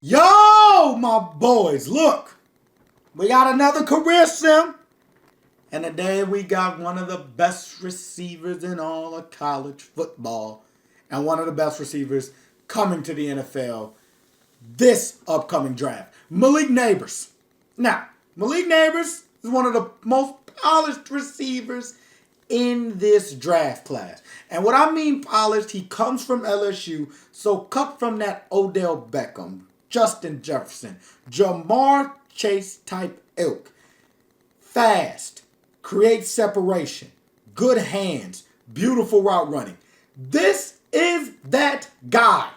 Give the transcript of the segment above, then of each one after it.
Yo, my boys, look, we got another career sim. And today we got one of the best receivers in all of college football and one of the best receivers coming to the NFL this upcoming draft, Malik Nabers. Now, Malik Nabers is one of the most polished receivers in this draft class. And what I mean polished, he comes from LSU, so cut from that Odell Beckham, Justin Jefferson, Jamar Chase type ilk. Fast, creates separation, good hands, beautiful route running. This is that guy.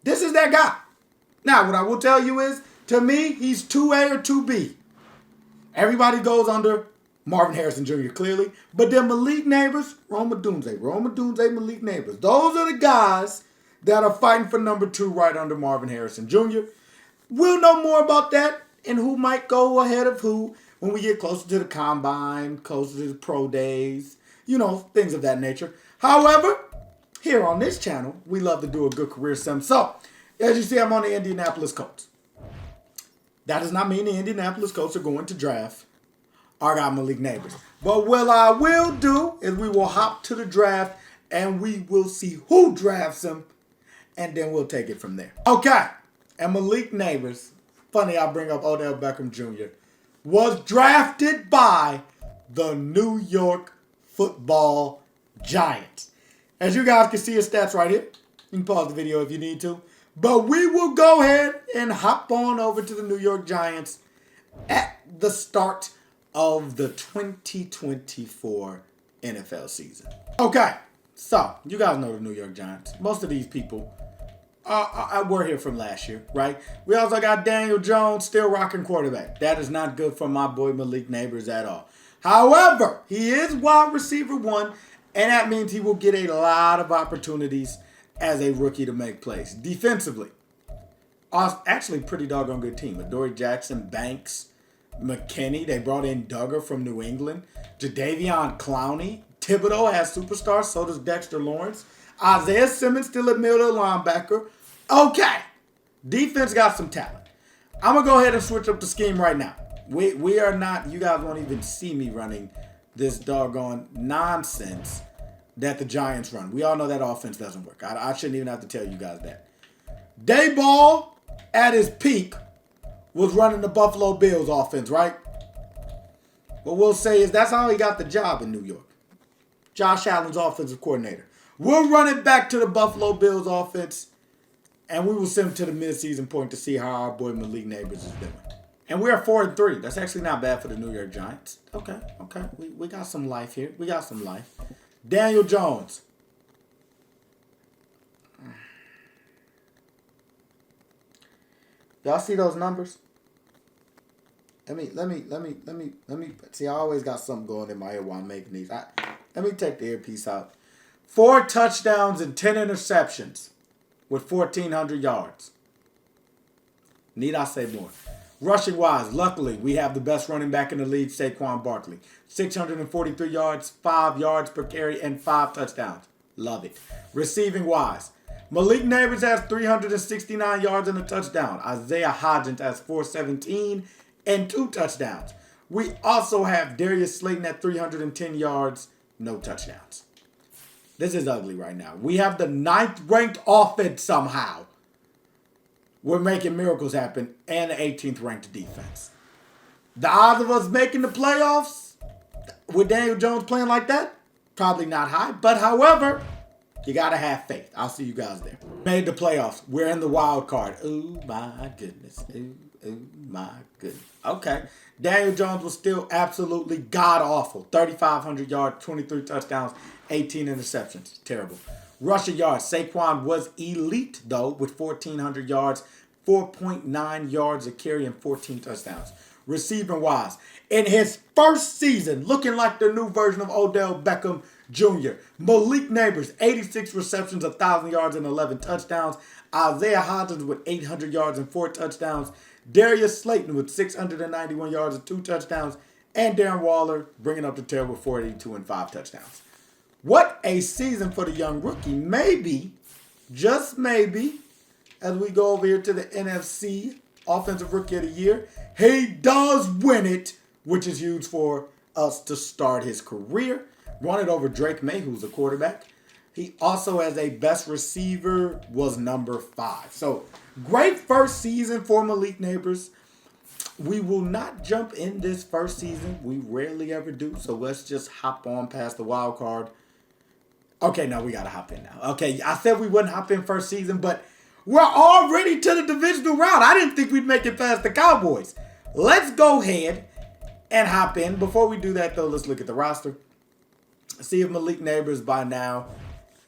This is that guy. Now, what I will tell you is, to me, he's 2A or 2B. Everybody goes under Marvin Harrison Jr., clearly. But then Malik Nabers, Rome Odunze, Malik Nabers. Those are the guys that are fighting for number 2 right under Marvin Harrison Jr. We'll know more about that and who might go ahead of who when we get closer to the combine, closer to the pro days, things of that nature. However, here on this channel, we love to do a good career sim. So, as you see, I'm on the Indianapolis Colts. That does not mean the Indianapolis Colts are going to draft our guy Malik Nabers. But what I will do is we will hop to the draft and we will see who drafts him and then we'll take it from there. Okay, and Malik Nabers, funny I bring up Odell Beckham Jr., was drafted by the New York Football Giants. As you guys can see his stats right here. You can pause the video if you need to. But we will go ahead and hop on over to the New York Giants at the start of the 2024 NFL season. Okay, so you guys know the New York Giants. Most of these people were here from last year, right? We also got Daniel Jones still rocking quarterback. That is not good for my boy Malik Nabers at all. However, he is wide receiver 1, and that means he will get a lot of opportunities as a rookie to make plays. Defensively, actually pretty doggone good team. Adoree Jackson, Banks, McKinney. They brought in Duggar from New England. Jadeveon Clowney. Thibodeau has superstars. So does Dexter Lawrence. Isaiah Simmons still at middle linebacker. Okay. Defense got some talent. I'm going to go ahead and switch up the scheme right now. We are not, you guys won't even see me running this doggone nonsense that the Giants run. We all know that offense doesn't work. I shouldn't even have to tell you guys that. Dayball, at his peak, was running the Buffalo Bills offense, right? What we'll say is that's how he got the job in New York. Josh Allen's offensive coordinator. We'll run it back to the Buffalo Bills offense, and we will send him to the midseason point to see how our boy Malik Nabers is doing. And we are 4-3. That's actually not bad for the New York Giants. Okay. We got some life here. We got some life. Daniel Jones. Y'all see those numbers? Let me see. I always got something going in my ear while I'm making these. Let me take the earpiece out. 4 touchdowns and 10 interceptions with 1,400 yards. Need I say more? Rushing wise, luckily, we have the best running back in the league, Saquon Barkley. 643 yards, 5 yards per carry, and 5 touchdowns. Love it. Receiving wise, Malik Nabers has 369 yards and a touchdown. Isaiah Hodgins has 417 and 2 touchdowns. We also have Darius Slayton at 310 yards, no touchdowns. This is ugly right now. We have the 9th ranked offense somehow. We're making miracles happen, and the 18th ranked defense. The odds of us making the playoffs with Daniel Jones playing like that, probably not high. But however, you got to have faith. I'll see you guys there. Made the playoffs. We're in the wild card. Oh, my goodness. Oh, my goodness. Okay. Daniel Jones was still absolutely god-awful. 3,500 yards, 23 touchdowns, 18 interceptions. Terrible. Rushing yards. Saquon was elite, though, with 1,400 yards, 4.9 yards a carry, and 14 touchdowns. Receiving wise, in his first season, looking like the new version of Odell Beckham Jr., Malik Nabers, 86 receptions, 1,000 yards, and 11 touchdowns. Isaiah Hodgins with 800 yards and 4 touchdowns. Darius Slayton with 691 yards and 2 touchdowns. And Darren Waller bringing up the tail with 482 and 5 touchdowns. What a season for the young rookie. Maybe, just maybe, as we go over here to the NFC Offensive Rookie of the Year. He does win it, which is huge for us to start his career. Won it over Drake May, who's a quarterback. He also, as a best receiver, was number 5. So, great first season for Malik Nabers. We will not jump in this first season. We rarely ever do. So, let's just hop on past the wild card. Okay, no, we got to hop in now. Okay, I said we wouldn't hop in first season, but we're already to the divisional round. I didn't think we'd make it past the Cowboys. Let's go ahead and hop in. Before we do that, though, let's look at the roster. See if Malik Nabers by now...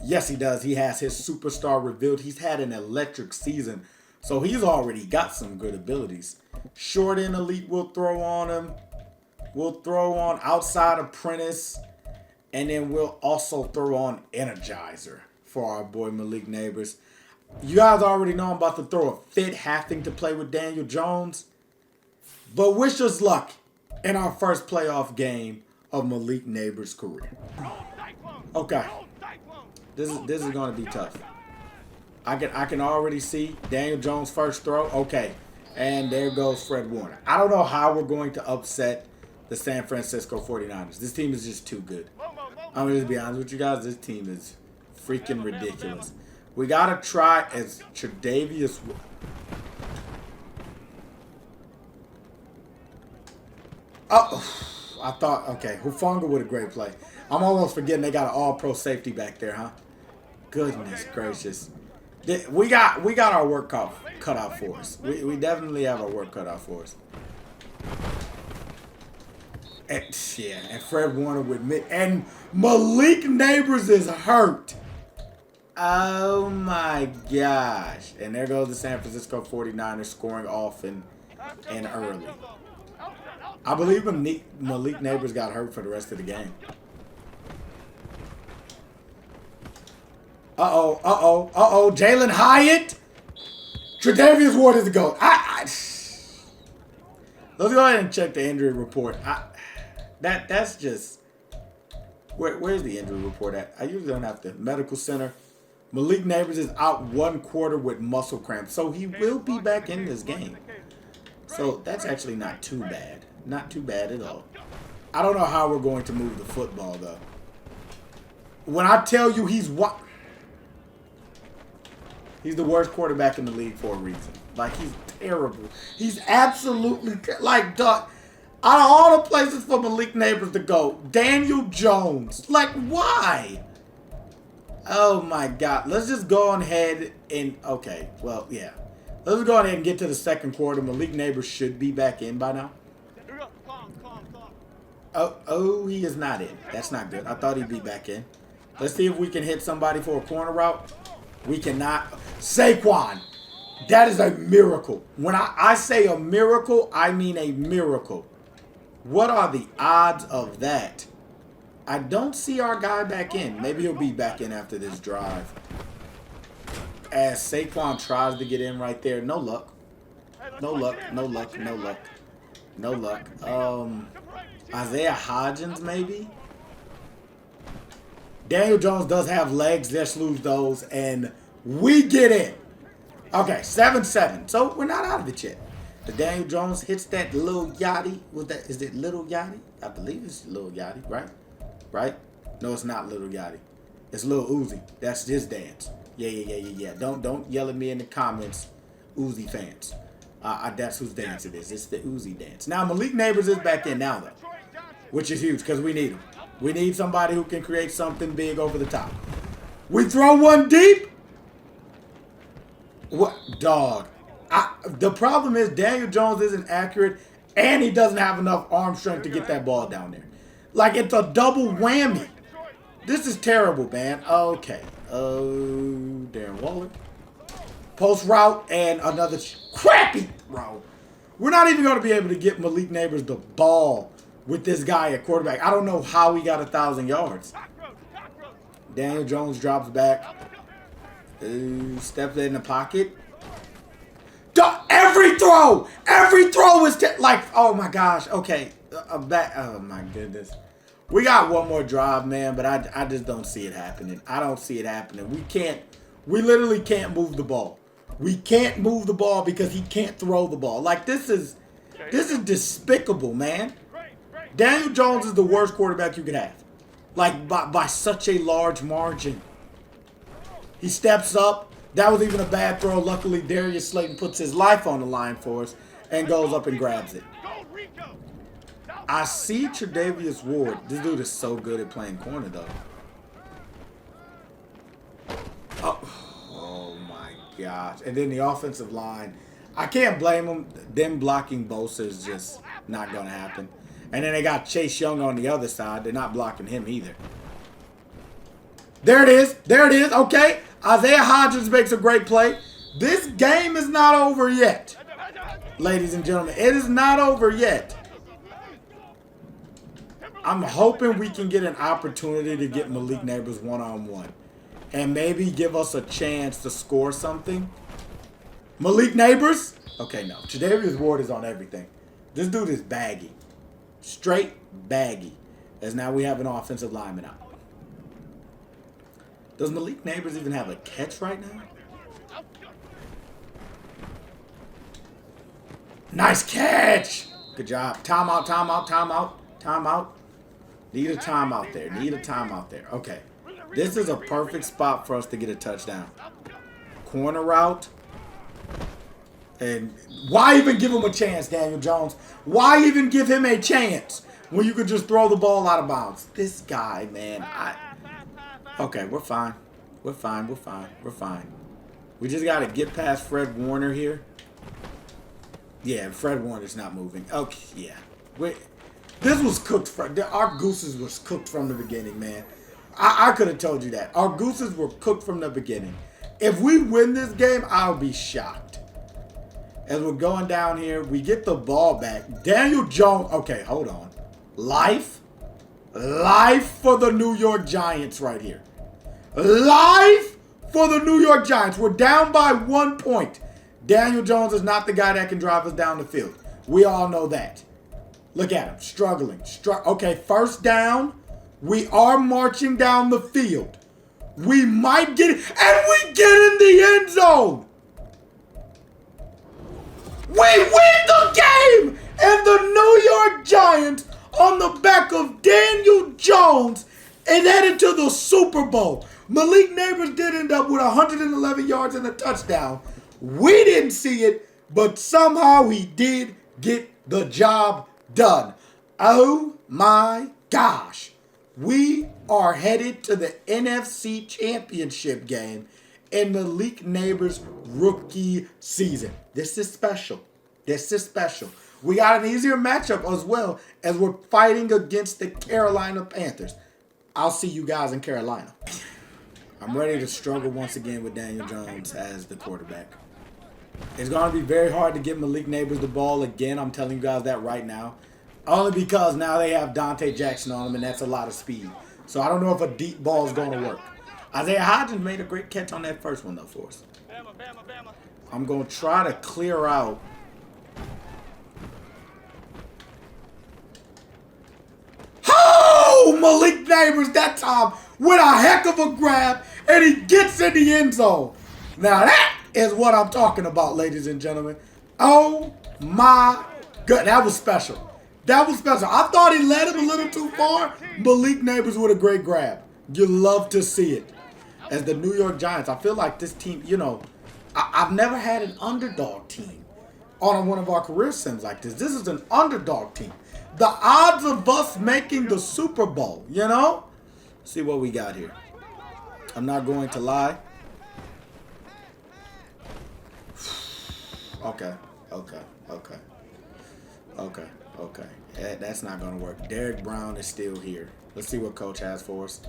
Yes, he does. He has his superstar revealed. He's had an electric season, so he's already got some good abilities. Short and elite we'll throw on him. We'll throw on outside apprentice, and then we'll also throw on energizer for our boy Malik Nabers. You guys already know I'm about to throw a fit having to play with Daniel Jones, but wish us luck in our first playoff game of Malik Nabers' career. Okay. This is going to be tough. I can already see Daniel Jones' first throw. Okay. And there goes Fred Warner. I don't know how we're going to upset the San Francisco 49ers. This team is just too good. I'm going to be honest with you guys. This team is freaking ridiculous. We got to try as Tre'Davious. Oh, I thought, okay, Hufanga with a great play. I'm almost forgetting they got an all-pro safety back there, huh? Goodness gracious. We got our work cut out for us. We definitely have our work cut out for us. And Fred Warner with me. And Malik Nabers is hurt. Oh my gosh. And there goes the San Francisco 49ers scoring off and early. I believe Malik Nabers got hurt for the rest of the game. Uh-oh. Jalen Hyatt. Tre'Davious Ward is the GOAT. Let's go ahead and check the injury report. That's just... Where's the injury report at? I usually don't have to. Medical center. Malik Nabers is out 1 quarter with muscle cramps. So he will be back in this game. So that's actually not too bad. Not too bad at all. I don't know how we're going to move the football, though. When I tell you he's the worst quarterback in the league for a reason. Like, he's terrible. He's absolutely... Like, out of all the places for Malik Nabers to go, Daniel Jones. Like, why? Oh, my God. Let's just go on ahead and... Okay, well, yeah. Let's go ahead and get to the second quarter. Malik Nabers should be back in by now. Oh, he is not in. That's not good. I thought he'd be back in. Let's see if we can hit somebody for a corner route. We cannot. Saquon. That is a miracle. When I say a miracle, I mean a miracle. What are the odds of that? I don't see our guy back in. Maybe he'll be back in after this drive. As Saquon tries to get in right there. No luck. No luck. No luck. No luck. No luck. Isaiah Hodgins, maybe? Daniel Jones does have legs. Let's lose those. And we get in. Okay, 7-7. So we're not out of it yet. The Daniel Jones hits that little Yachty. Is it Little Yachty? I believe it's Little Yachty, right? Right? No, it's not Little Yachty. It's Lil Uzi. That's his dance. Yeah. Don't yell at me in the comments, Uzi fans. That's whose dance it is. It's the Uzi dance. Now, Malik Nabers is back in now, though, which is huge because we need him. We need somebody who can create something big over the top. We throw one deep. What? Dog. The problem is Daniel Jones isn't accurate, and he doesn't have enough arm strength to get that ball down there. Like, it's a double whammy. This is terrible, man. Okay. Darren Waller. Post route and another crappy route. We're not even going to be able to get Malik Nabers the ball with this guy at quarterback. I don't know how he got 1,000 yards. Daniel Jones drops back. Steps in the pocket. Every throw is like, oh my gosh. Okay, I'm back. Oh my goodness. We got one more drive, man, but I just don't see it happening. I don't see it happening. We literally can't move the ball. We can't move the ball because he can't throw the ball. Like, this is despicable, man. Daniel Jones is the worst quarterback you could have. Like, by such a large margin. He steps up. That was even a bad throw. Luckily, Darius Slayton puts his life on the line for us and goes up and grabs it. I see Tre'Davious Ward. This dude is so good at playing corner, though. Oh my gosh. And then the offensive line. I can't blame them. Them blocking Bosa is just not going to happen. And then they got Chase Young on the other side. They're not blocking him either. There it is. There it is. Okay. Isaiah Hodgins makes a great play. This game is not over yet. Ladies and gentlemen, it is not over yet. I'm hoping we can get an opportunity to get Malik Nabers one-on-one. And maybe give us a chance to score something. Malik Nabers? Okay, no. Tre'Davious Ward is on everything. This dude is baggy. Straight baggy. As now we have an offensive lineman out. Does Malik Nabers even have a catch right now? Nice catch! Good job. Timeout, timeout, timeout, timeout. Need a timeout there. Need a timeout there. Okay. This is a perfect spot for us to get a touchdown. Corner route. And why even give him a chance, Daniel Jones? Why even give him a chance when you could just throw the ball out of bounds? This guy, man. Okay, we're fine. We're fine. We're fine. We're fine. We just got to get past Fred Warner here. Yeah, Fred Warner's not moving. Okay, yeah. This was cooked. Our gooses was cooked from the beginning, man. I could have told you that. Our gooses were cooked from the beginning. If we win this game, I'll be shocked. As we're going down here, we get the ball back. Daniel Jones. Okay, hold on. Life for the New York Giants right here. Life for the New York Giants. We're down by 1 point. Daniel Jones is not the guy that can drive us down the field. We all know that. Look at him. Struggling. Okay, first down. We are marching down the field. We might get it. And we get in the end zone. We win the game. And the New York Giants, on the back of Daniel Jones, and headed to the Super Bowl. Malik Nabers did end up with 111 yards and a touchdown. We didn't see it, but somehow he did get the job done. Oh my gosh. We are headed to the NFC Championship game in Malik Nabers' rookie season. This is special. This is special. We got an easier matchup as well as we're fighting against the Carolina Panthers. I'll see you guys in Carolina. I'm ready to struggle once again with Daniel Jones as the quarterback. It's going to be very hard to get Malik Nabers the ball again. I'm telling you guys that right now. Only because now they have Dante Jackson on them, and that's a lot of speed. So I don't know if a deep ball is going to work. Isaiah Hodgins made a great catch on that first one, though, for us. I'm going to try to clear out. Oh, Malik Nabers that time with a heck of a grab, and he gets in the end zone. Now that is what I'm talking about, ladies and gentlemen. Oh my God, that was special. That was special. I thought he led him a little too far. Malik Nabers with a great grab. You love to see it. As the New York Giants, I feel like this team, you know, I've never had an underdog team on one of our career sims like this. This is an underdog team. The odds of us making the Super Bowl, you know? See what we got here. I'm not going to lie. Okay. That's not going to work. Derek Brown is still here. Let's see what Coach has for us.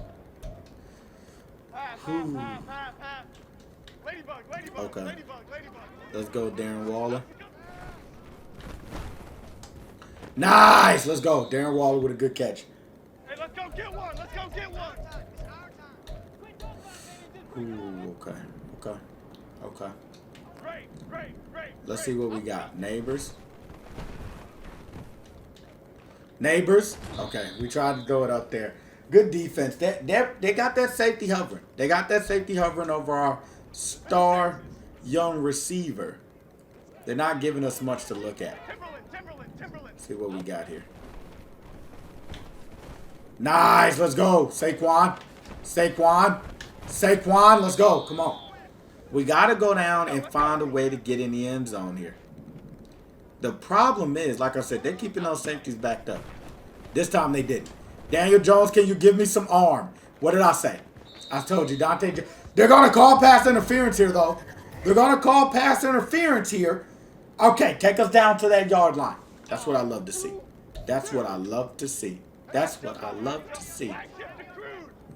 Okay. Let's go, Darren Waller. Nice! Let's go. Darren Waller with a good catch. Hey, let's go get one. Let's go get one. Ooh, okay. Great. Let's see what we got. Nabers. Okay, we tried to throw it up there. Good defense. They got that safety hovering. They got that safety hovering over our star young receiver. They're not giving us much to look at. Timberland. Let's see what we got here. Nice. Let's go. Saquon. Let's go. Come on. We got to go down and find a way to get in the end zone here. The problem is, like I said, they're keeping those safeties backed up. This time they didn't. Daniel Jones, can you give me some arm? What did I say? I told you, Dante. They're going to call pass interference here, though. They're going to call pass interference here. Okay, take us down to that yard line. That's what I love to see. That's what I love to see. That's what I love to see.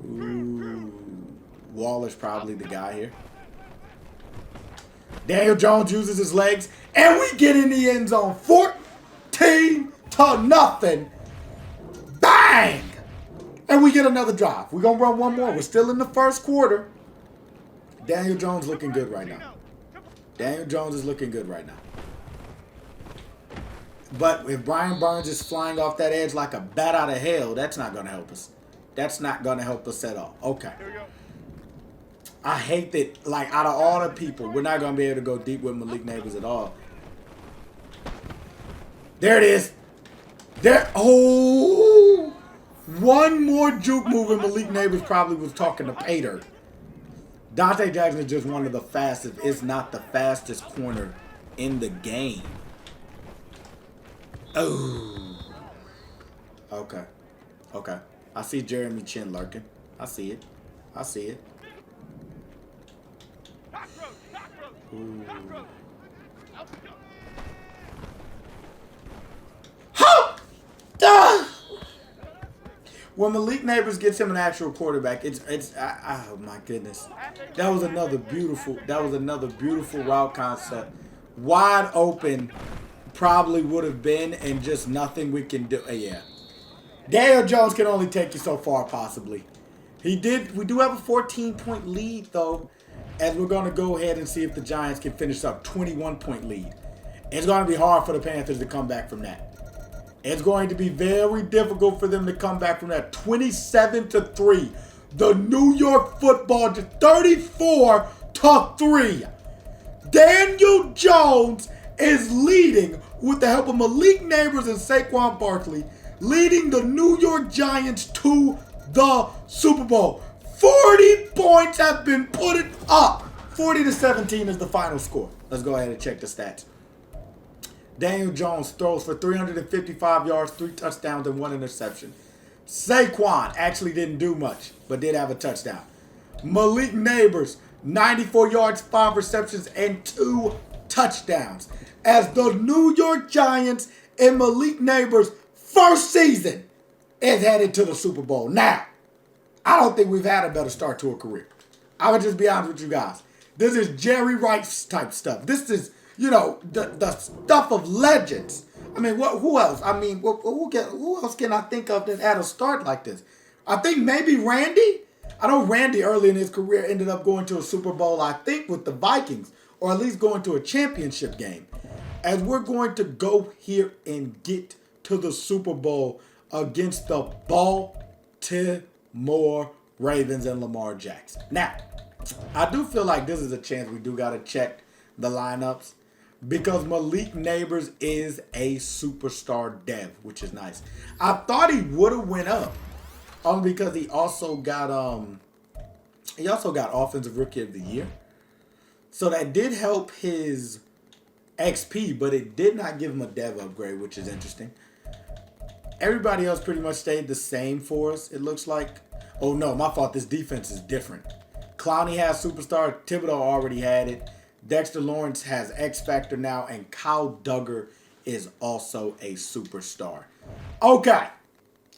Ooh. Waller's probably the guy here. Daniel Jones uses his legs, and we get in the end zone. 14-0. Bang! And we get another drive. We're going to run one more. We're still in the first quarter. Daniel Jones looking good right now. Daniel Jones is looking good right now. But if Brian Burns is flying off that edge like a bat out of hell, that's not going to help us. That's not going to help us at all. Okay. I hate that, like, out of all the people, we're not going to be able to go deep with Malik Nabers at all. There it is. There. Oh. One more juke move and Malik Nabers probably was talking to Pater. Dante Jackson is just one of the fastest, if not the fastest corner in the game. Oh. Okay. I see Jeremy Chin lurking. I see it. Ooh. When Malik Nabers gets him an actual quarterback, oh my goodness. That was another beautiful route concept. Wide open probably would have been, and just nothing we can do. Yeah. Daniel Jones can only take you so far, possibly. We do have a 14-point lead, though, as we're going to go ahead and see if the Giants can finish up 21-point lead. It's going to be hard for the Panthers to come back from that. It's going to be very difficult for them to come back from that. 27-3. The New York Football to 34-3. Daniel Jones is leading with the help of Malik Nabers and Saquon Barkley, leading the New York Giants to the Super Bowl. 40 points have been put up. 40-17 is the final score. Let's go ahead and check the stats. Daniel Jones throws for 355 yards, 3 touchdowns, and 1 interception. Saquon actually didn't do much, but did have a touchdown. Malik Nabers, 94 yards, 5 receptions, and 2 touchdowns. As the New York Giants in Malik Nabers' first season is headed to the Super Bowl. Now, I don't think we've had a better start to a career. I would just be honest with you guys. This is Jerry Rice type stuff. This is, the stuff of legends. I mean, who else? I mean, who else can I think of that had a start like this? I think maybe Randy. I know Randy early in his career ended up going to a Super Bowl, I think, with the Vikings, or at least going to a championship game. As we're going to go here and get to the Super Bowl against the Baltimore Ravens and Lamar Jackson. Now, I do feel like this is a chance we do got to check the lineups, because Malik Nabers is a superstar dev, which is nice. I thought he would have went up, only because he also got Offensive Rookie of the Year. So that did help his XP, but it did not give him a dev upgrade, which is interesting. Everybody else pretty much stayed the same for us, it looks like. Oh no, my fault. This defense is different. Clowney has superstar. Thibodeau already had it. Dexter Lawrence has X Factor now, and Kyle Duggar is also a superstar. Okay.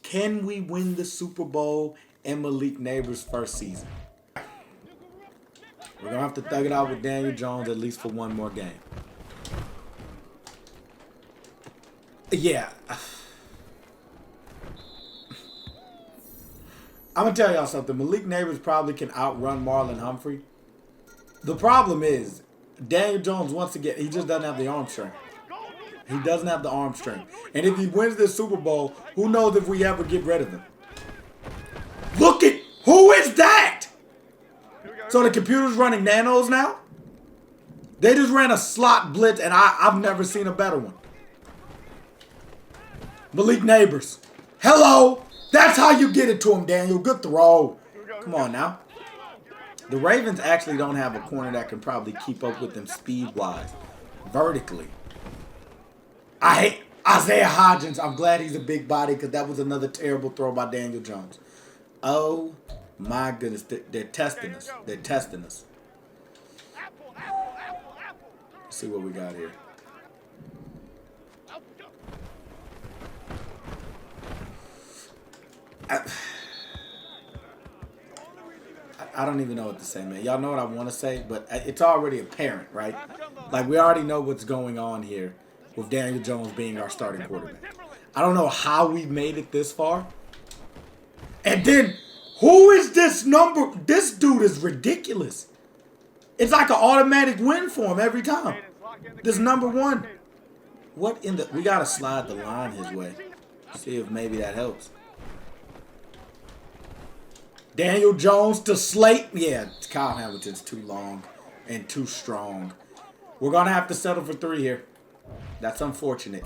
Can we win the Super Bowl in Malik Nabers' first season? We're going to have to thug it out with Daniel Jones at least for one more game. Yeah. I'm going to tell y'all something. Malik Nabers probably can outrun Marlon Humphrey. The problem is, Daniel Jones, once again, he just doesn't have the arm strength. He doesn't have the arm strength. And if he wins this Super Bowl, who knows if we ever get rid of him. Look at, who is that? So the computer's running nanos now? They just ran a slot blitz, and I've never seen a better one. Malik Nabers. Hello. That's how you get it to him, Daniel. Good throw. Come on now. The Ravens actually don't have a corner that can probably keep up with them speed-wise. Vertically. I hate Isaiah Hodgins. I'm glad he's a big body because that was another terrible throw by Daniel Jones. Oh, my goodness. They're testing us. They're testing us. Let's see what we got here. I don't even know what to say, man. Y'all know what I want to say, but it's already apparent, right? Like, we already know what's going on here with Daniel Jones being our starting quarterback. I don't know how we made it this far. And then, who is this number? This dude is ridiculous. It's like an automatic win for him every time. This number one. What in the... We got to slide the line his way. See if maybe that helps. Daniel Jones to Slate. Yeah, Kyle Hamilton's too long and too strong. We're going to have to settle for 3 here. That's unfortunate.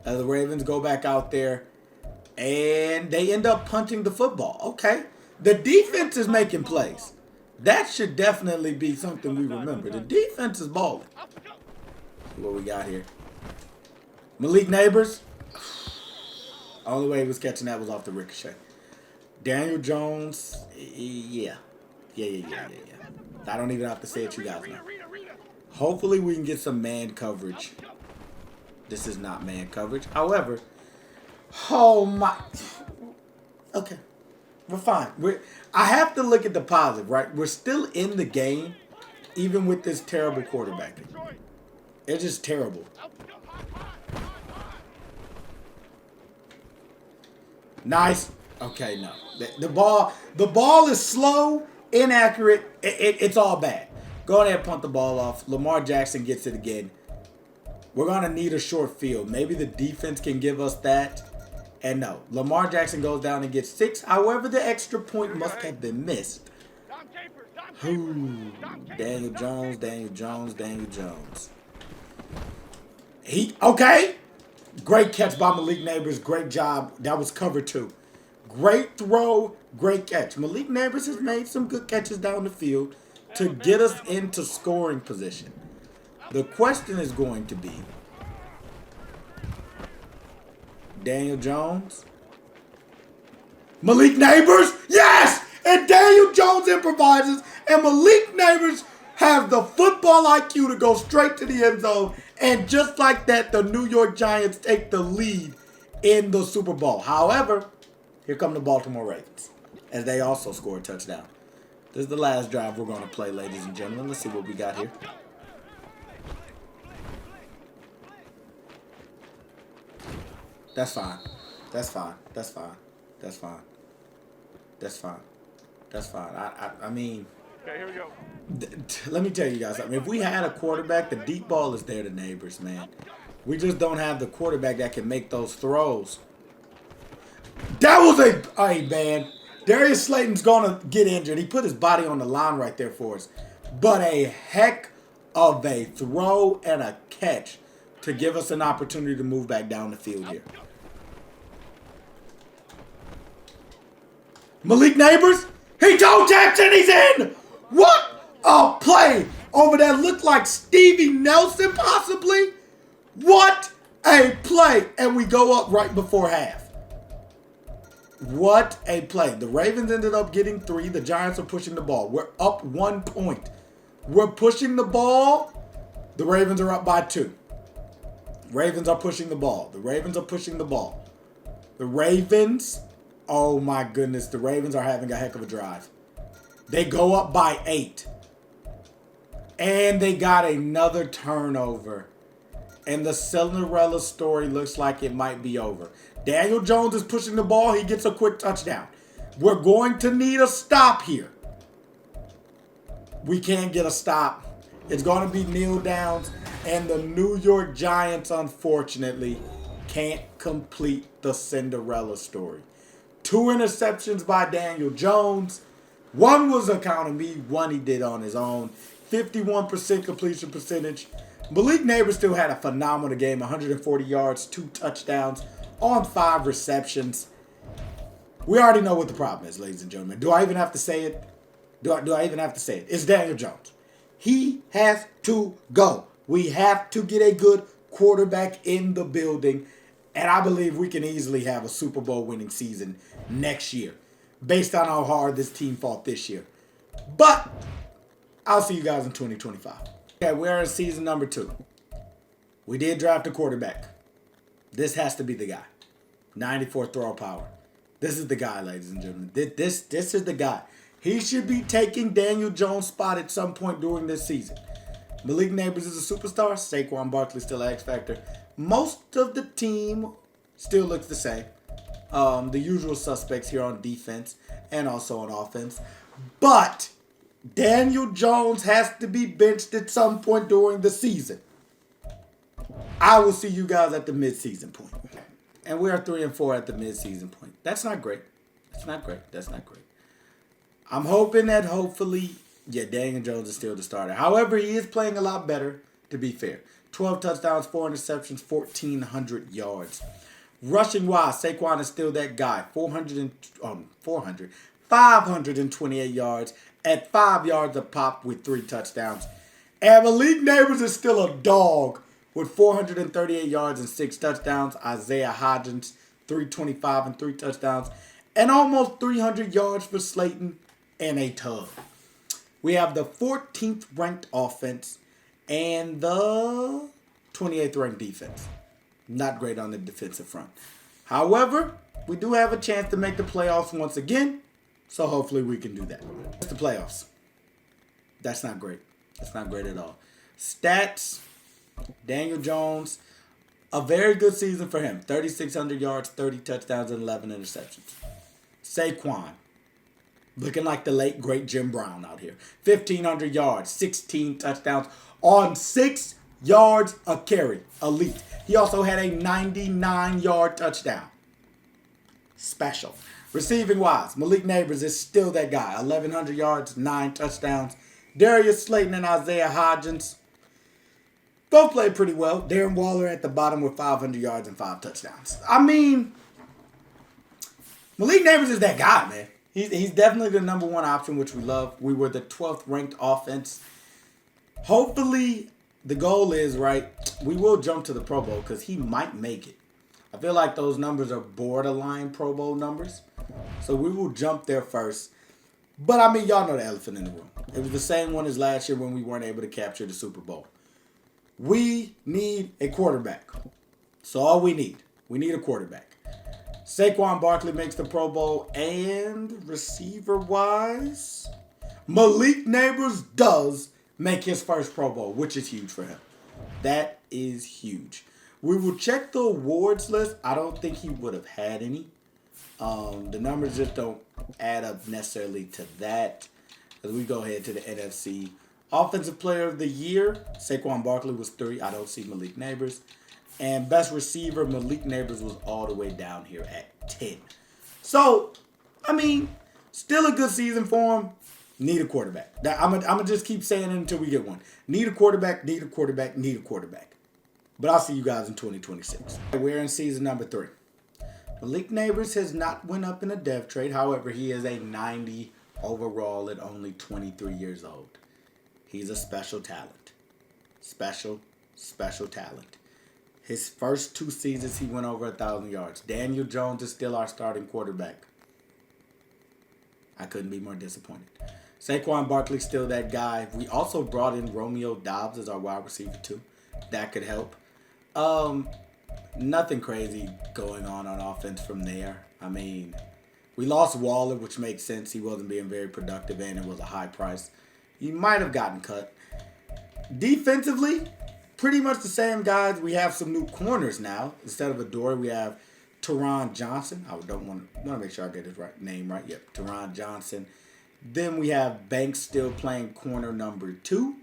The Ravens go back out there, and they end up punting the football. Okay. The defense is making plays. That should definitely be something we remember. The defense is balling. See what we got here. Malik Nabers. Only way he was catching that was off the ricochet. Daniel Jones, yeah. I don't even have to say it, you guys know. Hopefully we can get some man coverage. This is not man coverage. However, oh my. Okay, we're fine. I have to look at the positive, right? We're still in the game, even with this terrible quarterbacking. It's just terrible. Nice. Okay, no. The ball is slow, inaccurate. It's all bad. Go ahead and punt the ball off. Lamar Jackson gets it again. We're going to need a short field. Maybe the defense can give us that. And no, Lamar Jackson goes down and gets 6. However, the extra point must have been missed. Ooh, Daniel Jones. Okay. Great catch by Malik Nabers. Great job. That was cover 2. Great throw, great catch. Malik Nabers has made some good catches down the field to get us into scoring position. The question is going to be, Daniel Jones? Malik Nabers? Yes! And Daniel Jones improvises, and Malik Nabers has the football IQ to go straight to the end zone. And just like that, the New York Giants take the lead in the Super Bowl. However, here come the Baltimore Ravens, as they also score a touchdown. This is the last drive we're going to play, ladies and gentlemen. Let's see what we got here. That's fine. I mean, okay, here we go. Let me tell you guys something. If we had a quarterback, the deep ball is there to Nabers, man. We just don't have the quarterback that can make those throws. That was hey man, Darius Slayton's gonna get injured. He put his body on the line right there for us. But a heck of a throw and a catch to give us an opportunity to move back down the field here. Malik Nabers, he toe taps and he's in. What a play over there. Looked like Stevie Nelson possibly. What a play. And we go up right before half. What a play. The Ravens ended up getting 3. The Giants are pushing the ball. We're up 1 point. We're pushing the ball. The Ravens are up by 2. Ravens are pushing the ball. The Ravens, oh my goodness. The Ravens are having a heck of a drive. They go up by 8. And they got another turnover. And the Cinderella story looks like it might be over. Daniel Jones is pushing the ball. He gets a quick touchdown. We're going to need a stop here. We can't get a stop. It's going to be kneel downs. And the New York Giants, unfortunately, can't complete the Cinderella story. 2 interceptions by Daniel Jones. 1 was a count of me. 1 he did on his own. 51% completion percentage. Malik Nabers still had a phenomenal game, 140 yards, 2 touchdowns on 5 receptions. We already know what the problem is, ladies and gentlemen. Do I even have to say it? Do I even have to say it? It's Daniel Jones. He has to go. We have to get a good quarterback in the building. And I believe we can easily have a Super Bowl winning season next year based on how hard this team fought this year. But I'll see you guys in 2025. Okay, we're in season number 2. We did draft a quarterback. This has to be the guy. 94 throw power. This is the guy, ladies and gentlemen. This is the guy. He should be taking Daniel Jones' spot at some point during this season. Malik Nabers is a superstar. Saquon Barkley still an X factor. Most of the team still looks the same. The usual suspects here on defense and also on offense. But Daniel Jones has to be benched at some point during the season. I will see you guys at the midseason point. And we are 3-4 at the midseason point. That's not great. That's not great. That's not great. I'm hoping that hopefully, Daniel Jones is still the starter. However, he is playing a lot better, to be fair. 12 touchdowns, 4 interceptions, 1,400 yards. Rushing wise, Saquon is still that guy. 528 yards at 5 yards a pop with 3 touchdowns. And Malik Nabers is still a dog with 438 yards and 6 touchdowns. Isaiah Hodgins, 325 and 3 touchdowns. And almost 300 yards for Slayton and a tug. We have the 14th ranked offense and the 28th ranked defense. Not great on the defensive front. However, we do have a chance to make the playoffs once again. So hopefully we can do that. That's the playoffs. That's not great. That's not great at all. Stats. Daniel Jones, a very good season for him. 3,600 yards, 30 touchdowns, and 11 interceptions. Saquon, looking like the late, great Jim Brown out here. 1,500 yards, 16 touchdowns on 6 yards a carry. Elite. He also had a 99-yard touchdown. Special. Receiving wise, Malik Nabers is still that guy. 1,100 yards, 9 touchdowns. Darius Slayton and Isaiah Hodgins both played pretty well. Darren Waller at the bottom with 500 yards and 5 touchdowns. I mean, Malik Nabers is that guy, man. He's definitely the number 1 option, which we love. We were the 12th ranked offense. Hopefully, the goal is, right, we will jump to the Pro Bowl because he might make it. I feel like those numbers are borderline Pro Bowl numbers. So we will jump there first. But, I mean, y'all know the elephant in the room. It was the same one as last year when we weren't able to capture the Super Bowl. We need a quarterback. So all we need a quarterback. Saquon Barkley makes the Pro Bowl, and receiver-wise, Malik Nabers does make his first Pro Bowl, which is huge for him. That is huge. We will check the awards list. I don't think he would have had any. The numbers just don't add up necessarily to that. As we go ahead to the NFC. Offensive Player of the Year, Saquon Barkley was 3. I don't see Malik Nabers. And Best Receiver, Malik Nabers was all the way down here at 10. So, I mean, still a good season for him. Need a quarterback. I'm gonna just keep saying it until we get one. Need a quarterback, need a quarterback, need a quarterback. But I'll see you guys in 2026. We're in season number 3. Malik Nabers has not went up in a dev trade. However, he is a 90 overall at only 23 years old. He's a special talent. Special talent. His first 2 seasons, he went over 1,000 yards. Daniel Jones is still our starting quarterback. I couldn't be more disappointed. Saquon Barkley's still that guy. We also brought in Romeo Doubs as our wide receiver too. That could help. Nothing crazy going on offense from there. I mean, we lost Waller, which makes sense. He wasn't being very productive and it was a high price. He might have gotten cut. Defensively, pretty much the same guys. We have some new corners now. Instead of Adore, we have Teron Johnson. I want to make sure I get his name right. Yep, Teron Johnson. Then we have Banks still playing corner number 2.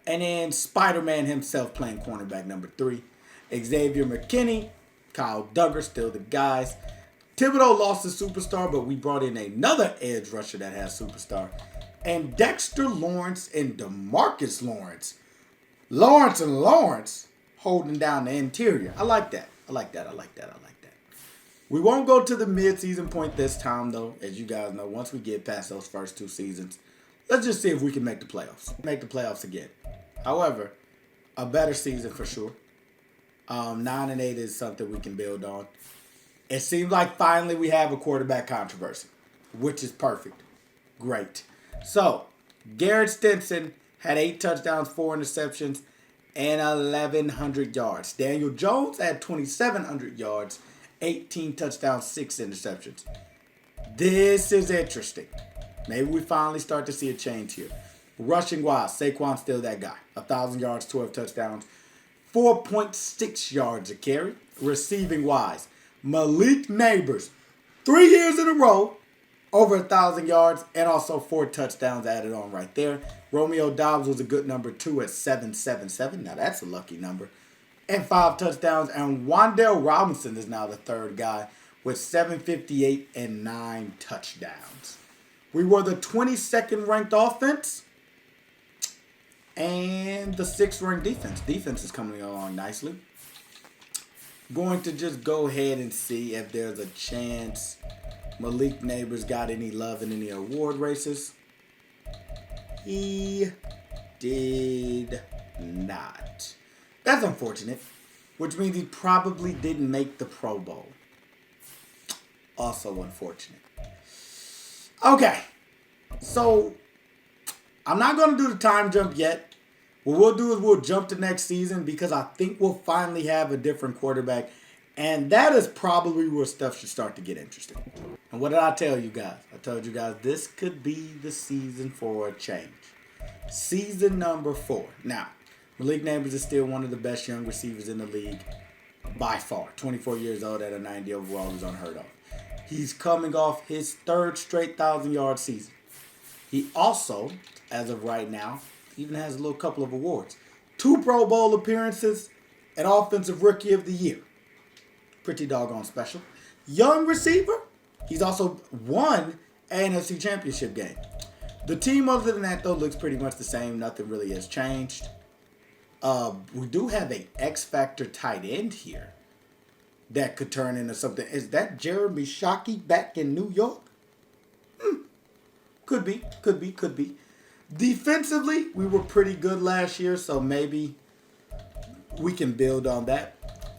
And then Spider-Man himself playing cornerback number 3. Xavier McKinney, Kyle Duggar, still the guys. Thibodeau lost his superstar, but we brought in another edge rusher that has superstar. And Dexter Lawrence and DeMarcus Lawrence. Lawrence and Lawrence holding down the interior. I like that. I like that. We won't go to the mid-season point this time, though. As you guys know, once we get past those first 2 seasons, let's just see if we can make the playoffs. Make the playoffs again. However, a better season for sure. 9-8 is something we can build on. It seems like finally we have a quarterback controversy, which is perfect. Great. So, Garrett Stimson had 8 touchdowns, 4 interceptions, and 1,100 yards. Daniel Jones had 2,700 yards, 18 touchdowns, 6 interceptions. This is interesting. Maybe we finally start to see a change here. Rushing wise, Saquon's still that guy. 1,000 yards, 12 touchdowns, 4.6 yards a carry. Receiving wise, Malik Nabers, 3 years in a row, over 1,000 yards, and also 4 touchdowns added on right there. Romeo Doubs was a good number 2 at 777. Now that's a lucky number. And 5 touchdowns. And Wan'Dale Robinson is now the 3rd guy with 758 and 9 touchdowns. We were the 22nd ranked offense and the 6th ranked defense. Defense is coming along nicely. Going to just go ahead and see if there's a chance Malik Nabers got any love in any award races. He did not. That's unfortunate, which means he probably didn't make the Pro Bowl. Also unfortunate. Okay, so I'm not going to do the time jump yet. What we'll do is we'll jump to next season because I think we'll finally have a different quarterback. And that is probably where stuff should start to get interesting. And what did I tell you guys? I told you guys this could be the season for a change. Season number 4. Now, Malik Nabers is still one of the best young receivers in the league by far. 24 years old at a 90 overall is unheard of. He's coming off his 3rd straight 1,000-yard season. He also, as of right now, even has a little couple of awards. 2 Pro Bowl appearances and Offensive Rookie of the Year. Pretty doggone special. Young receiver. He's also won an NFC Championship game. The team, other than that, though, looks pretty much the same. Nothing really has changed. We do have a X-Factor tight end here that could turn into something. Is that Jeremy Shockey back in New York? Could be. Defensively, we were pretty good last year, so maybe we can build on that.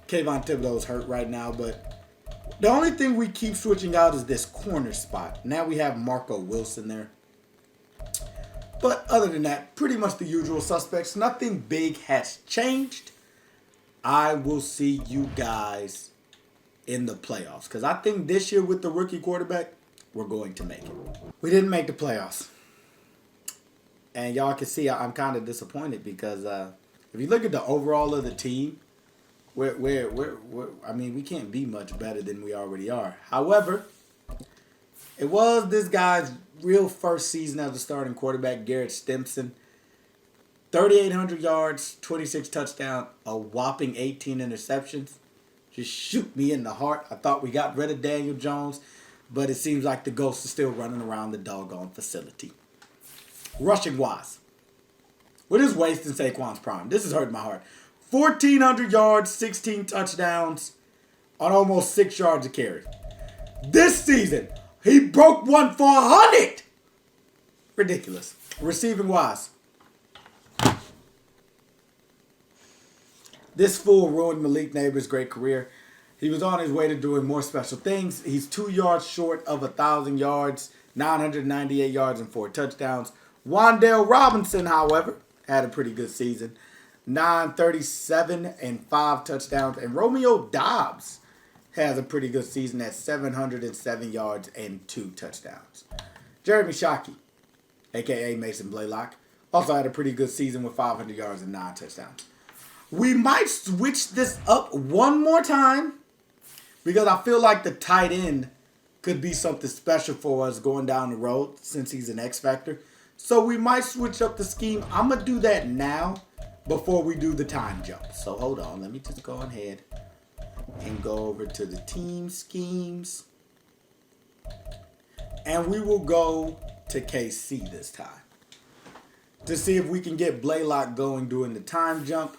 Kayvon Thibodeau's hurt right now, but the only thing we keep switching out is this corner spot. Now we have Marco Wilson there. But other than that, pretty much the usual suspects. Nothing big has changed. I will see you guys in the playoffs. Because I think this year with the rookie quarterback, we're going to make it. We didn't make the playoffs. And y'all can see I'm kind of disappointed because if you look at the overall of the team, we can't be much better than we already are. However, it was this guy's real first season as a starting quarterback, Garrett Stimson. 3,800 yards, 26 touchdowns, a whopping 18 interceptions. Just shoot me in the heart. I thought we got rid of Daniel Jones, but it seems like the ghost is still running around the doggone facility. Rushing wise, we're just wasting Saquon's prime. This is hurting my heart. 1,400 yards, 16 touchdowns on almost 6 yards a carry. This season, he broke one for 100. Ridiculous. Receiving wise, this fool ruined Malik Nabers' great career. He was on his way to doing more special things. He's 2 yards short of 1,000 yards, 998 yards and 4 touchdowns. Wan'Dale Robinson, however, had a pretty good season. 937 and 5 touchdowns. And Romeo Doubs has a pretty good season at 707 yards and 2 touchdowns. Jeremy Shockey, a.k.a. Mason Blaylock, also had a pretty good season with 500 yards and 9 touchdowns. We might switch this up one more time because I feel like the tight end could be something special for us going down the road since he's an X Factor. So we might switch up the scheme. I'm going to do that now before we do the time jump. So hold on. Let me just go ahead and go over to the team schemes. And we will go to KC this time to see if we can get Blaylock going during the time jump.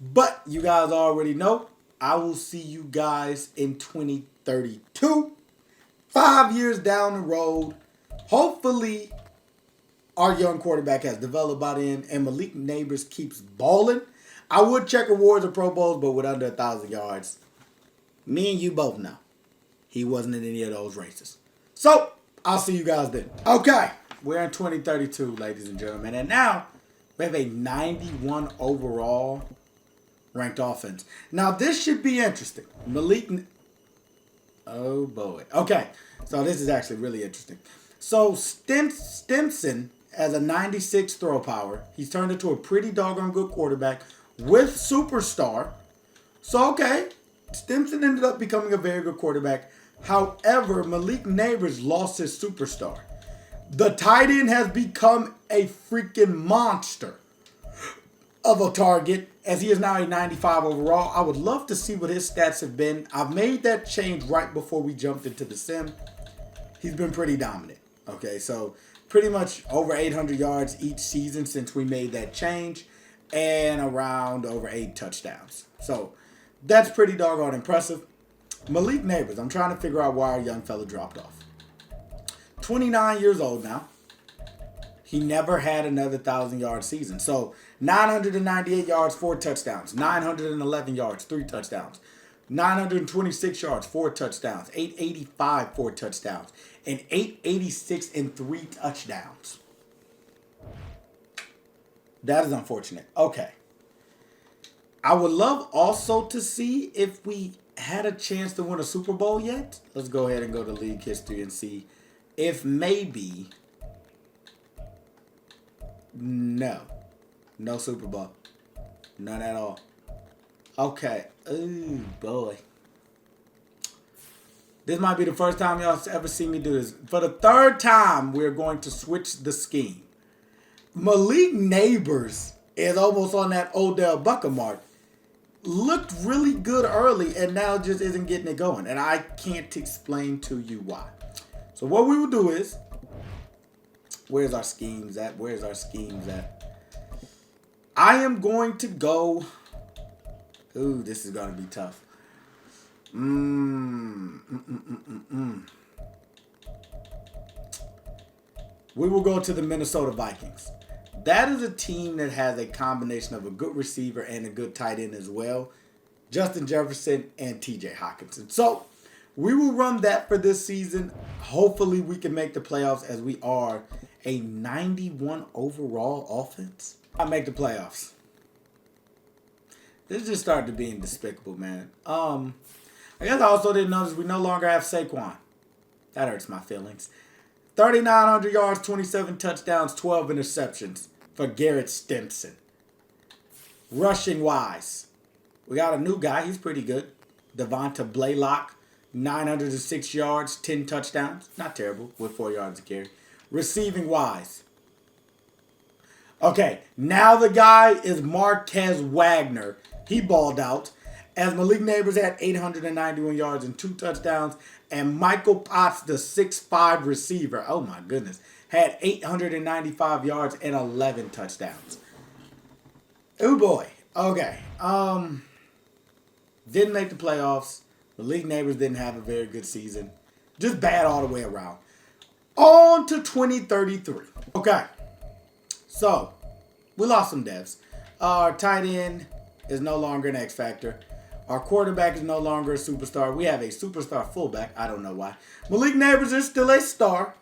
But you guys already know, I will see you guys in 2032. 5 years down the road. Hopefully, our young quarterback has developed by then and Malik Nabers keeps balling. I would check awards or Pro Bowls, but with under 1,000 yards, me and you both know he wasn't in any of those races. So, I'll see you guys then. Okay, we're in 2032, ladies and gentlemen. And now, we have a 91 overall ranked offense. Now, this should be interesting. Oh, boy. Okay, so this is actually really interesting. So, Stimson has a 96 throw power. He's turned into a pretty doggone good quarterback with superstar. So, okay, Stimson ended up becoming a very good quarterback. However, Malik Nabers lost his superstar. The tight end has become a freaking monster of a target, as he is now a 95 overall. I would love to see what his stats have been. I've made that change right before we jumped into the sim. He's been pretty dominant. Okay, so pretty much over 800 yards each season since we made that change, and around over 8 touchdowns. So that's pretty doggone impressive. Malik Nabers, I'm trying to figure out why our young fella dropped off. 29 years old now. He never had another 1,000-yard season. So 998 yards, 4 touchdowns. 911 yards, 3 touchdowns. 926 yards, 4 touchdowns. 885, 4 touchdowns. And 886 and 3 touchdowns. That is unfortunate. Okay. I would love also to see if we had a chance to win a Super Bowl yet. Let's go ahead and go to league history and see if maybe... No Super Bowl. None at all. Okay. Oh, boy. This might be the first time y'all ever see me do this. For the third time, we're going to switch the scheme. Malik Nabers is almost on that Odell Beckham mark. Looked really good early and now just isn't getting it going. And I can't explain to you why. So what we will do is, where's our schemes at? I am going to go. Ooh, this is going to be tough. We will go to the Minnesota Vikings. That is a team that has a combination of a good receiver and a good tight end as well. Justin Jefferson and TJ Hockenson. So we will run that for this season. Hopefully we can make the playoffs as we are a 91 overall offense. I make the playoffs. This just started to being despicable, man. I guess I also didn't notice we no longer have Saquon. That hurts my feelings. 3,900 yards, 27 touchdowns, 12 interceptions for Garrett Stimson. Rushing wise, we got a new guy. He's pretty good. Devonta Blaylock, 906 yards, 10 touchdowns. Not terrible with 4 yards a carry. Receiving wise. Okay, now the guy is Marquez Wagner. He balled out. As Malik Nabers had 891 yards and 2 touchdowns. And Michael Potts, the 6'5 receiver, oh my goodness, had 895 yards and 11 touchdowns. Oh boy. Okay. Didn't make the playoffs. Malik Nabers didn't have a very good season. Just bad all the way around. On to 2033. Okay. So, we lost some devs. Our tight end is no longer an X factor. Our quarterback is no longer a superstar. We have a superstar fullback. I don't know why. Malik Nabers is still a star.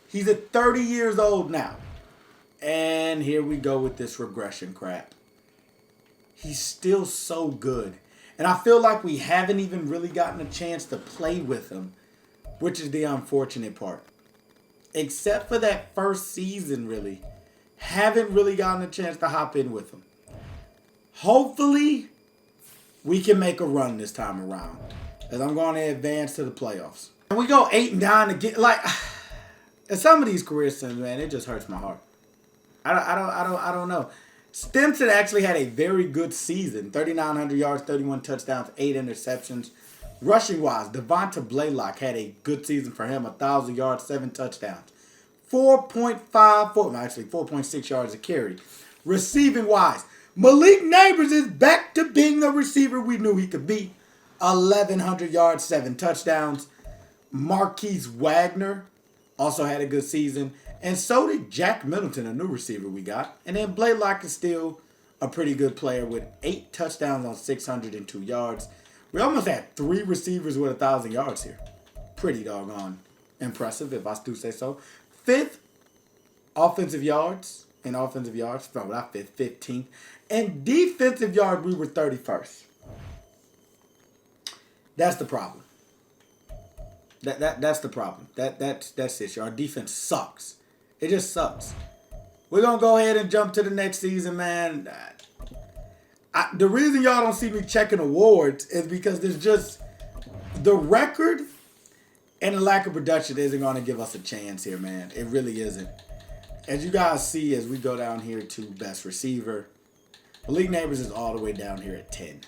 He's at 30 years old now. And here we go with this regression crap. He's still so good. And I feel like we haven't even really gotten a chance to play with him, which is the unfortunate part. Except for that first season, really. Haven't really gotten a chance to hop in with him. Hopefully, we can make a run this time around, as I'm going to advance to the playoffs. And we go 8-9 to get in some of these career sims, man, it just hurts my heart. I don't know. Stimson actually had a very good season. 3,900 yards, 31 touchdowns, 8 interceptions. Rushing wise, Devonta Blaylock had a good season for him. 1,000 yards, 7 touchdowns. actually 4.6 yards a carry. Receiving wise, Malik Nabers is back to being the receiver we knew he could be. 1,100 yards, 7 touchdowns. Marquise Wagner also had a good season. And so did Jack Middleton, a new receiver we got. And then Blaylock is still a pretty good player with 8 touchdowns on 602 yards. We almost had 3 receivers with 1,000 yards here. Pretty doggone impressive, if I do say so. 5th offensive yards. In offensive yards, no, not 5th, 15th. And defensive yard, we were 31st. That's the problem. That's the problem. That's it. Our defense sucks. It just sucks. We're gonna go ahead and jump to the next season, man. The reason y'all don't see me checking awards is because there's just the record and the lack of production isn't gonna give us a chance here, man. It really isn't. As you guys see, as we go down here to best receiver, Malik Nabers is all the way down here at 10.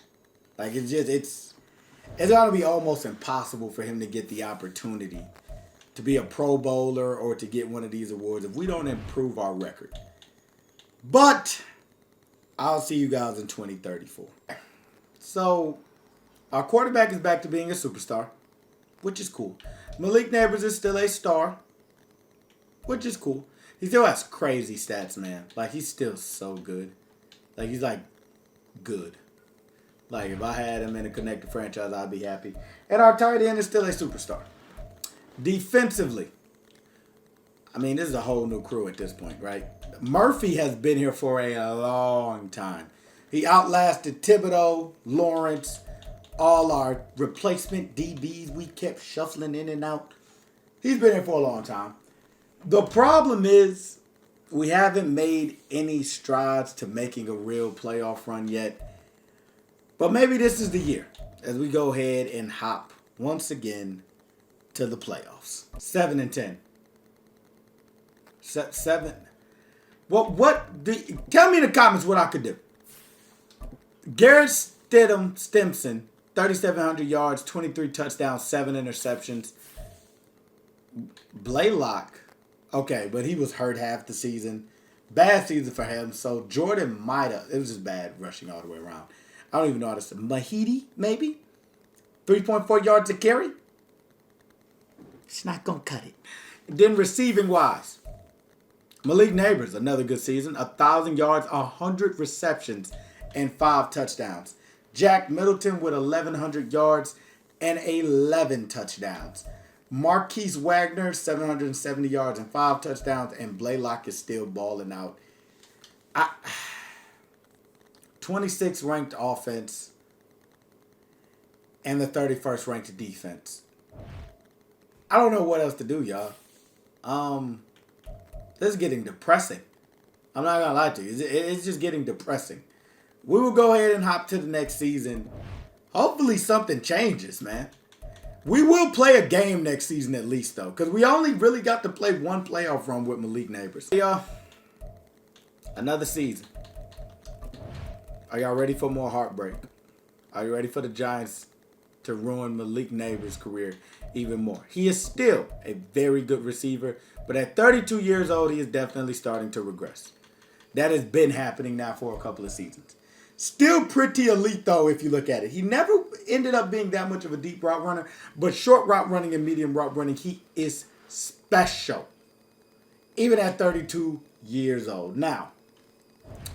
Like it's going to be almost impossible for him to get the opportunity to be a Pro Bowler or to get one of these awards if we don't improve our record. But I'll see you guys in 2034. So our quarterback is back to being a superstar, which is cool. Malik Nabers is still a star, which is cool. He still has crazy stats, man. Like, he's still so good. Like, he's, like, good. Like, if I had him in a connected franchise, I'd be happy. And our tight end is still a superstar. Defensively, I mean, this is a whole new crew at this point, right? Murphy has been here for a long time. He outlasted Thibodeau, Lawrence, all our replacement DBs we kept shuffling in and out. He's been here for a long time. The problem is we haven't made any strides to making a real playoff run yet. But maybe this is the year as we go ahead and hop once again to the playoffs. 7-10. 7. Tell me in the comments what I could do. Garrett Stimson, 3,700 yards, 23 touchdowns, 7 interceptions. Blaylock. Okay, but he was hurt half the season. Bad season for him. So Jordan might have. It was just bad rushing all the way around. I don't even know how to say. Mahidi, maybe? 3.4 yards a carry? It's not going to cut it. Then receiving wise. Malik Nabers, another good season. 1,000 yards, 100 receptions, and 5 touchdowns. Jack Middleton with 1,100 yards and 11 touchdowns. Marquise Wagner, 770 yards and 5 touchdowns. And Blaylock is still balling out. 26th ranked offense. And the 31st ranked defense. I don't know what else to do, y'all. This is getting depressing. I'm not going to lie to you. It's just getting depressing. We will go ahead and hop to the next season. Hopefully something changes, man. We will play a game next season at least, though. Because we only really got to play one playoff run with Malik Nabers. Hey, y'all. Another season. Are y'all ready for more heartbreak? Are you ready for the Giants to ruin Malik Nabers' career even more? He is still a very good receiver. But at 32 years old, he is definitely starting to regress. That has been happening now for a couple of seasons. Still pretty elite, though, if you look at it. He never ended up being that much of a deep route runner, but short route running and medium route running, he is special. Even at 32 years old. Now,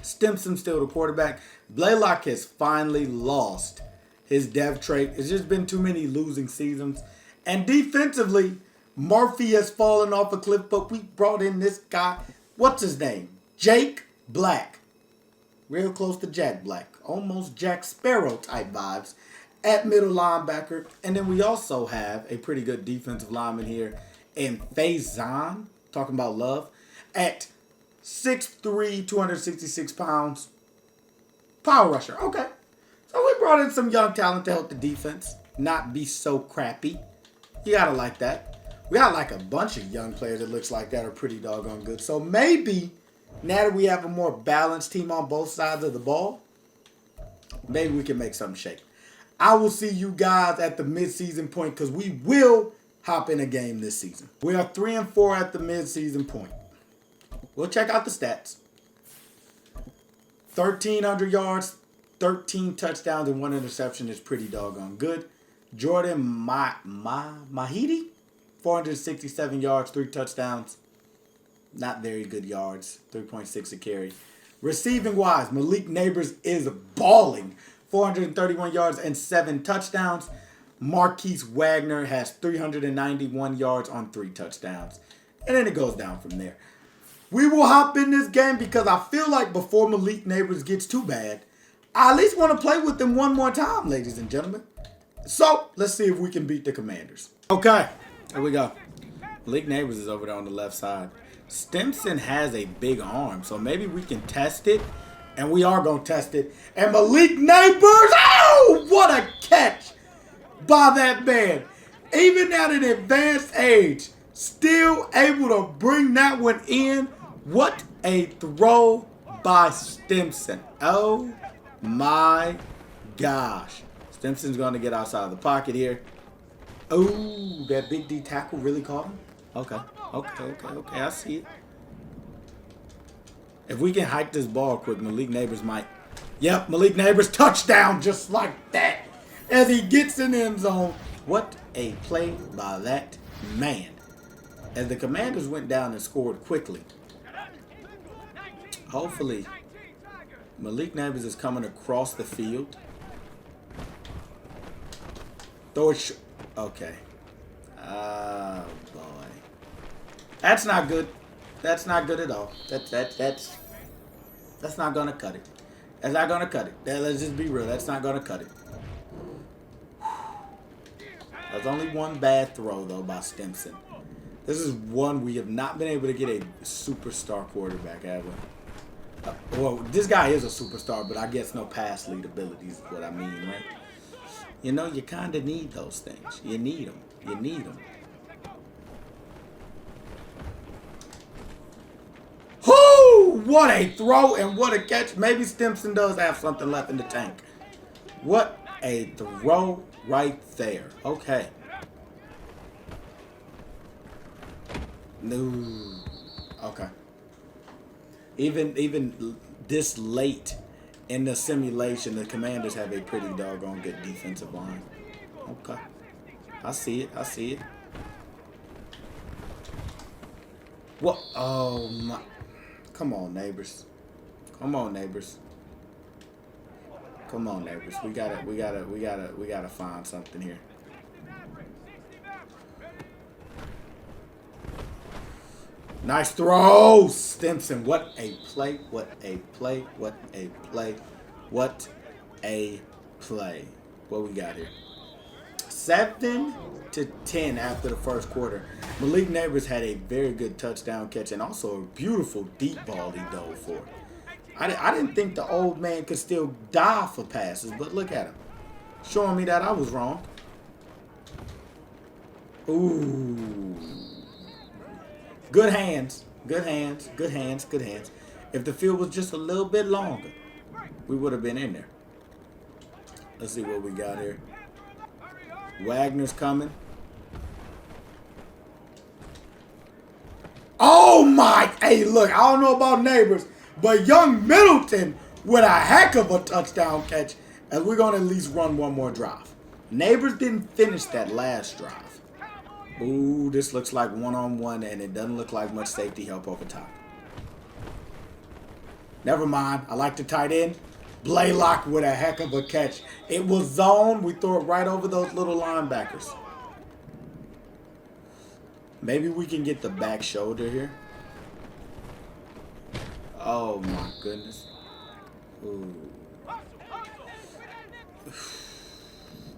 Stimson's still the quarterback. Blaylock has finally lost his dev trait. It's just been too many losing seasons. And defensively, Murphy has fallen off a cliff, but we brought in this guy. What's his name? Jake Black. Real close to Jack Black. Almost Jack Sparrow type vibes at middle linebacker. And then we also have a pretty good defensive lineman here in Faison. Talking about love. At 6'3", 266 pounds. Power rusher. Okay. So we brought in some young talent to help the defense not be so crappy. You gotta like that. We got like a bunch of young players that looks like that are pretty doggone good. So maybe now that we have a more balanced team on both sides of the ball, maybe we can make something shake. I will see you guys at the midseason point because we will hop in a game this season. We are 3-4 at the mid-season point. We'll check out the stats. 1,300 yards, 13 touchdowns, and 1 interception is pretty doggone good. Jordan Mahidi, 467 yards, 3 touchdowns. Not very good yards, 3.6 a carry. Receiving wise, Malik Nabers is balling. 431 yards and 7 touchdowns. Marquise Wagner has 391 yards on 3 touchdowns. And then it goes down from there. We will hop in this game because I feel like before Malik Nabers gets too bad, I at least want to play with him one more time, ladies and gentlemen. So, let's see if we can beat the Commanders. Okay, here we go. Malik Nabers is over there on the left side. Stimson has a big arm, so maybe we can test it. And we are going to test it. And Malik Nabers, oh, what a catch by that man. Even at an advanced age, still able to bring that one in. What a throw by Stimson. Oh, my gosh. Stimson's going to get outside of the pocket here. Oh, that big D tackle really caught him? Okay, I see it. If we can hike this ball quick, Malik Nabers might. Yep, Malik Nabers touchdown just like that. As he gets in the end zone. What a play by that man. As the Commanders went down and scored quickly. Hopefully, Malik Nabers is coming across the field. Throw it. Okay. Oh, boy. That's not good. That's not good at all. That's not gonna cut it. That's not gonna cut it. Let's just be real. That's not gonna cut it. There's only one bad throw though by Stimson. This is one we have not been able to get a superstar quarterback, have we? Well, this guy is a superstar, but I guess no pass lead abilities is what I mean, right? You know, you kind of need those things. You need them. You need them. Whoo! What a throw and what a catch. Maybe Stimson does have something left in the tank. What a throw right there. Okay. No. Okay. Even this late in the simulation, the Commanders have a pretty doggone good defensive line. Okay. I see it. I see it. What? Oh my. Come on, Nabers. Come on, Nabers. Come on, Nabers. We gotta find something here. Nice throw, Stimson. What a play. What a play. What a play. What a play. What we got here? 7-10 after the first quarter. Malik Nabers had a very good touchdown catch and also a beautiful deep ball he dove for. I didn't think the old man could still dive for passes, but look at him. Showing me that I was wrong. Ooh. Good hands. Good hands. Good hands. Good hands. If the field was just a little bit longer, we would have been in there. Let's see what we got here. Wagner's coming. Oh my! Hey, look, I don't know about Nabers, but young Middleton with a heck of a touchdown catch, and we're going to at least run one more drive. Nabers didn't finish that last drive. Ooh, this looks like one-on-one, and it doesn't look like much safety help over top. Never mind. I like the tight end. Blaylock with a heck of a catch. It was zone. We throw it right over those little linebackers. Maybe we can get the back shoulder here. Oh, my goodness. Ooh.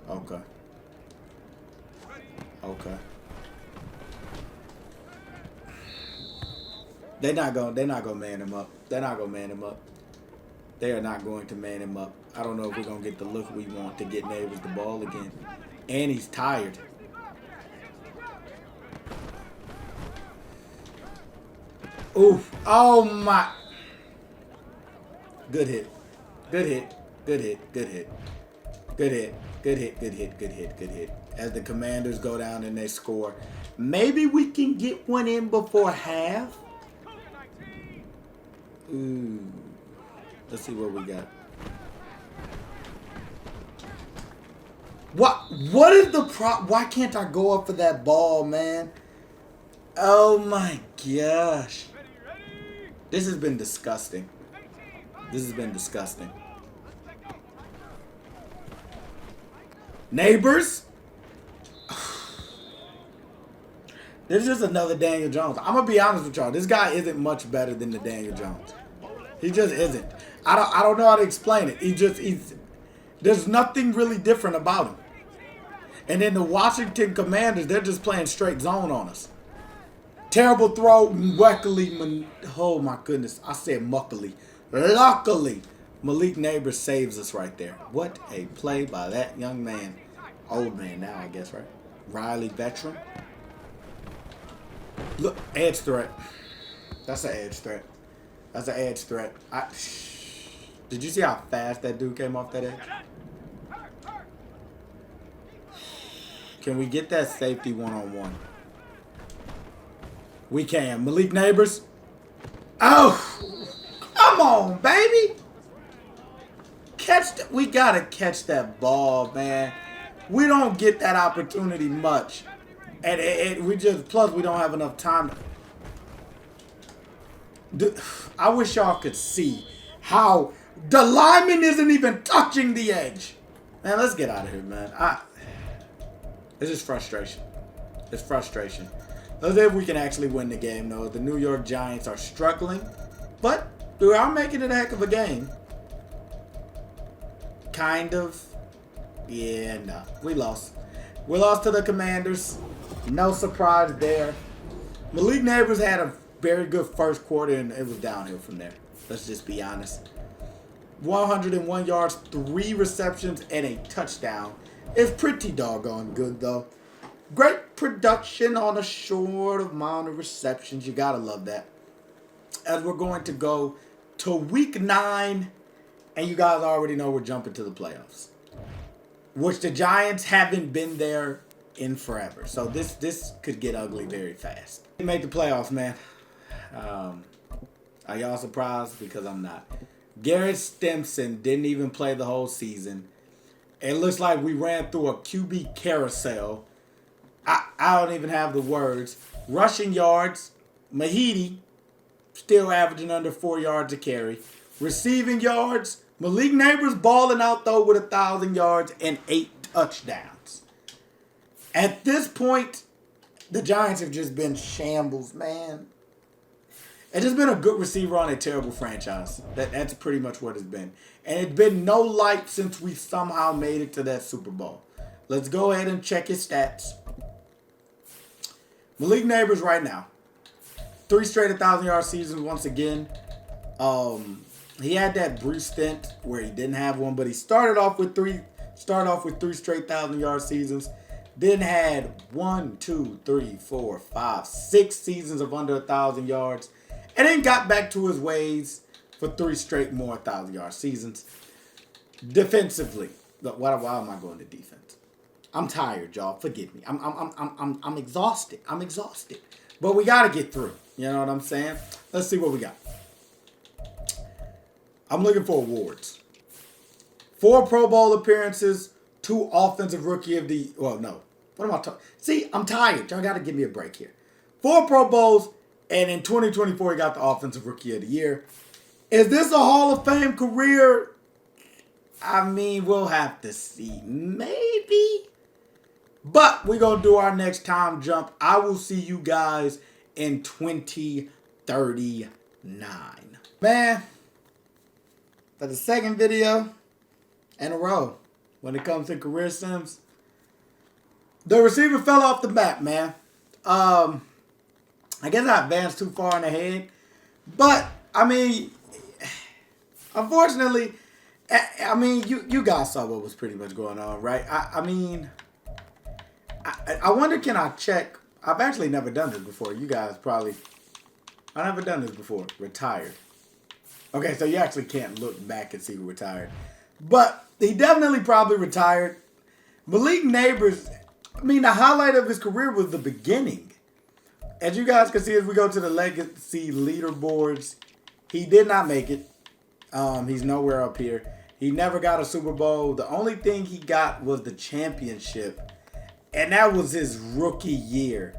Okay. Okay. They're not gonna man him up. They're not gonna man him up. They are not going to man him up. I don't know if we're going to get the look we want to get Nabers the ball again. And he's tired. Oof. Oh, my. Good hit. Good hit. Good hit. Good hit. Good hit. Good hit. Good hit. Good hit. Good hit. as the Commanders go down and they score. Maybe we can get one in before half. Ooh. Let's see what we got. What is the why can't I go up for that ball, man? Oh my gosh. This has been disgusting. This has been disgusting. Neighbors? This is just another Daniel Jones. I'm going to be honest with y'all. This guy isn't much better than the Daniel Jones. He just isn't. I don't know how to explain it. There's nothing really different about him. And then the Washington Commanders, they're just playing straight zone on us. Terrible throw. Luckily, oh my goodness. I said muckily. Luckily, Malik Nabers saves us right there. What a play by that young man. Old man now, I guess, right? Riley veteran. Look, edge threat. That's an edge threat. That's an edge threat. Did you see how fast that dude came off that edge? Can we get that safety one-on-one? We can. Malik Nabers. Oh! Come on, baby! We gotta catch that ball, man. We don't get that opportunity much. And plus we don't have enough time. I wish y'all could see how the lineman isn't even touching the edge. Man, let's get out of here, man. It's just frustration. It's frustration. Let's see if we can actually win the game, though. The New York Giants are struggling, but we are making it a heck of a game. Kind of. Yeah, no. We lost. We lost to the Commanders. No surprise there. Malik Nabers had a very good first quarter, and it was downhill from there. Let's just be honest. 101 yards, 3 receptions, and a touchdown. It's pretty doggone good, though. Great production on a short amount of receptions. You gotta love that. As we're going to go to week 9, and you guys already know we're jumping to the playoffs, which the Giants haven't been there in forever. So this could get ugly very fast. We make the playoffs, man. Are y'all surprised? Because I'm not. Garrett Stimson didn't even play the whole season. It looks like we ran through a QB carousel. I don't even have the words. Rushing yards, Mahidi still averaging under 4 yards a carry. Receiving yards, Malik Nabers balling out though with 1,000 yards and 8 touchdowns. At this point, the Giants have just been shambles, man. It's just been a good receiver on a terrible franchise. That's pretty much what it's been. And it's been no light since we somehow made it to that Super Bowl. Let's go ahead and check his stats. Malik Nabers right now. 3 straight 1,000-yard seasons once again. He had that brief stint where he didn't have one, but he started off with 3 straight 1,000-yard seasons. Then had 6 seasons of under 1,000 yards. And then got back to his ways for 3 straight more 1,000-yard seasons. Defensively, why am I going to defense? I'm tired, y'all. Forgive me. I'm exhausted. I'm exhausted. But we gotta get through. You know what I'm saying? Let's see what we got. I'm looking for awards. 4 Pro Bowl appearances, 2 Offensive Rookie of the. Well, no. What am I talking? See, I'm tired. Y'all gotta give me a break here. 4 Pro Bowls. And in 2024, he got the Offensive Rookie of the Year. Is this a Hall of Fame career? I mean, we'll have to see. Maybe. But we're going to do our next time jump. I will see you guys in 2039. Man, for the second video in a row when it comes to career sims, the receiver fell off the map, man. I guess I advanced too far in ahead. But, I mean, unfortunately, you guys saw what was pretty much going on, right? I wonder, can I check? I've actually never done this before. You guys probably, I've never done this before. Retired. Okay, so you actually can't look back and see who retired. But he definitely probably retired. Malik Nabers, I mean, the highlight of his career was the beginning. As you guys can see, as we go to the legacy leaderboards, he did not make it. He's nowhere up here. He never got a Super Bowl. The only thing he got was the championship. And that was his rookie year.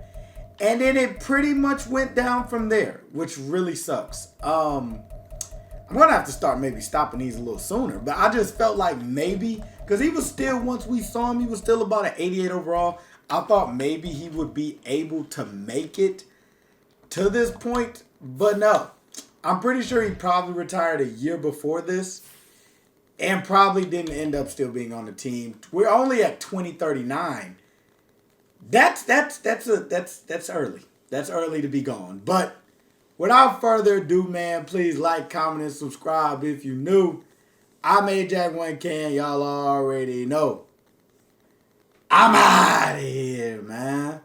And then it pretty much went down from there, which really sucks. I'm going to have to start maybe stopping these a little sooner. But I just felt like maybe, because he was still, once we saw him, he was still about an 88 overall. I thought maybe he would be able to make it to this point. But no. I'm pretty sure he probably retired a year before this. And probably didn't end up still being on the team. We're only at 2039. That's early. That's early to be gone. But without further ado, man, please like, comment, and subscribe if you new. I'm AJ1K, and y'all already know. I'm out of here, man.